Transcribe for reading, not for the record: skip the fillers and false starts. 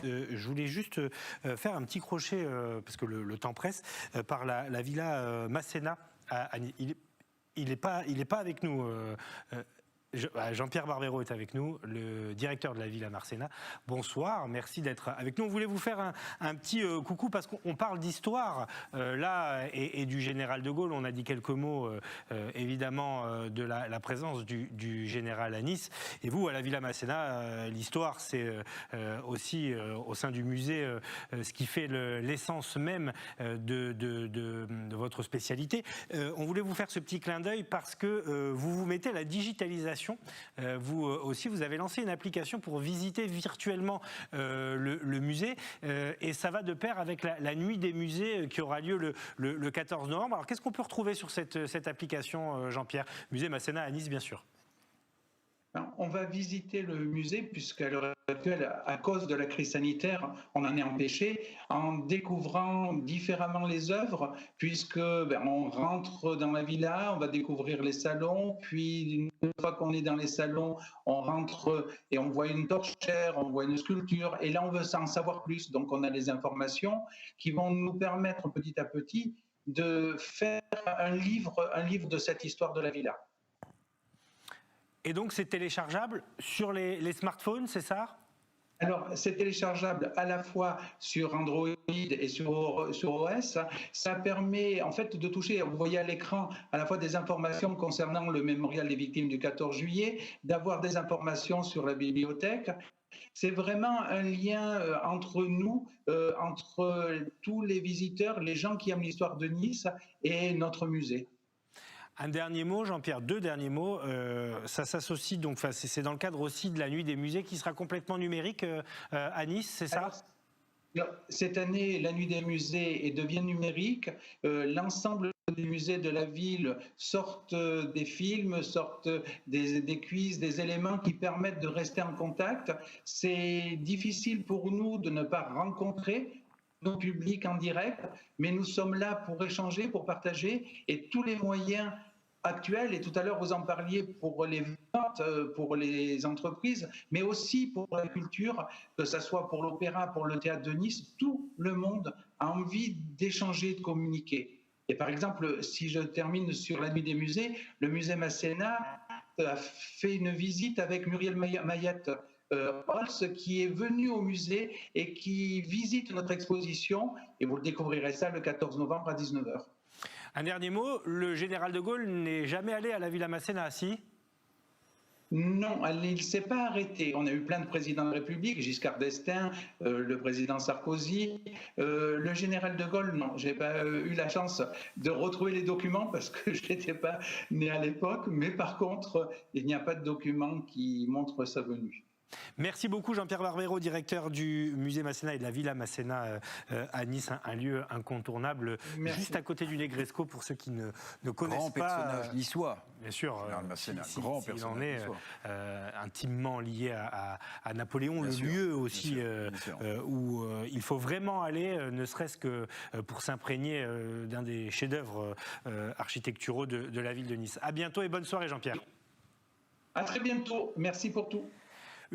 Je voulais juste faire un petit crochet, parce que le temps presse, par la Villa Masséna à Nice. Il n'est pas avec nous. Jean-Pierre Barbero est avec nous, le directeur de la Villa Masséna. Bonsoir, merci d'être avec nous. On voulait vous faire un petit coucou parce qu'on parle d'histoire là et du général de Gaulle. On a dit quelques mots évidemment de la présence du général à Nice. Et vous, à la Villa Masséna, l'histoire c'est aussi au sein du musée ce qui fait l'essence même de votre spécialité. On voulait vous faire ce petit clin d'œil parce que vous vous mettez à la digitalisation. Vous aussi, vous avez lancé une application pour visiter virtuellement le musée et ça va de pair avec la nuit des musées qui aura lieu le 14 novembre. Alors qu'est-ce qu'on peut retrouver sur cette application, Jean-Pierre? Musée Masséna à Nice, bien sûr. On va visiter le musée puisqu'à l'heure actuelle, à cause de la crise sanitaire, on en est empêché, en découvrant différemment les œuvres, puisque on rentre dans la villa, on va découvrir les salons, puis une fois qu'on est dans les salons, on rentre et on voit une torchère, on voit une sculpture, et là on veut en savoir plus. Donc on a les informations qui vont nous permettre petit à petit de faire un livre de cette histoire de la villa. Et donc c'est téléchargeable sur les smartphones, c'est ça? Alors, c'est téléchargeable à la fois sur Android et sur OS. Ça permet en fait de toucher, vous voyez à l'écran, à la fois des informations concernant le mémorial des victimes du 14 juillet, d'avoir des informations sur la bibliothèque. C'est vraiment un lien entre nous, entre tous les visiteurs, les gens qui aiment l'histoire de Nice et notre musée. Un dernier mot, Jean-Pierre, deux derniers mots. Ça s'associe donc, c'est dans le cadre aussi de la nuit des musées qui sera complètement numérique à Nice, c'est ça? Alors, cette année, la nuit des musées devient numérique. L'ensemble des musées de la ville sortent des films, sortent des quiz, des éléments qui permettent de rester en contact. C'est difficile pour nous de ne pas rencontrer nos publics en direct, mais nous sommes là pour échanger, pour partager, et tous les moyens actuels, et tout à l'heure vous en parliez pour les ventes, pour les entreprises, mais aussi pour la culture, que ce soit pour l'opéra, pour le théâtre de Nice, tout le monde a envie d'échanger, de communiquer. Et par exemple, si je termine sur la nuit des musées, le musée Masséna a fait une visite avec Muriel Mayette, Holz, qui est venu au musée et qui visite notre exposition, et vous le découvrirez ça le 14 novembre à 19 h. Un dernier mot, le général de Gaulle n'est jamais allé à la Villa Masséna, si? Non, il ne s'est pas arrêté. On a eu plein de présidents de la République, Giscard d'Estaing, le président Sarkozy. Le général de Gaulle, non, je n'ai pas eu la chance de retrouver les documents parce que je n'étais pas né à l'époque, mais par contre, il n'y a pas de documents qui montrent sa venue. Merci beaucoup Jean-Pierre Barbero, directeur du musée Masséna et de la Villa Masséna à Nice, un lieu incontournable. Merci. Juste à côté du Negresco pour ceux qui ne connaissent grand pas. Grand personnage niçois. Bien sûr, Masséna, grand personnage niçois. Intimement lié à Napoléon, bien le sûr, lieu aussi bien sûr. Où il faut vraiment aller, ne serait-ce que pour s'imprégner d'un des chefs-d'œuvre architecturaux de la ville de Nice. À bientôt et bonne soirée Jean-Pierre. À très bientôt, merci pour tout.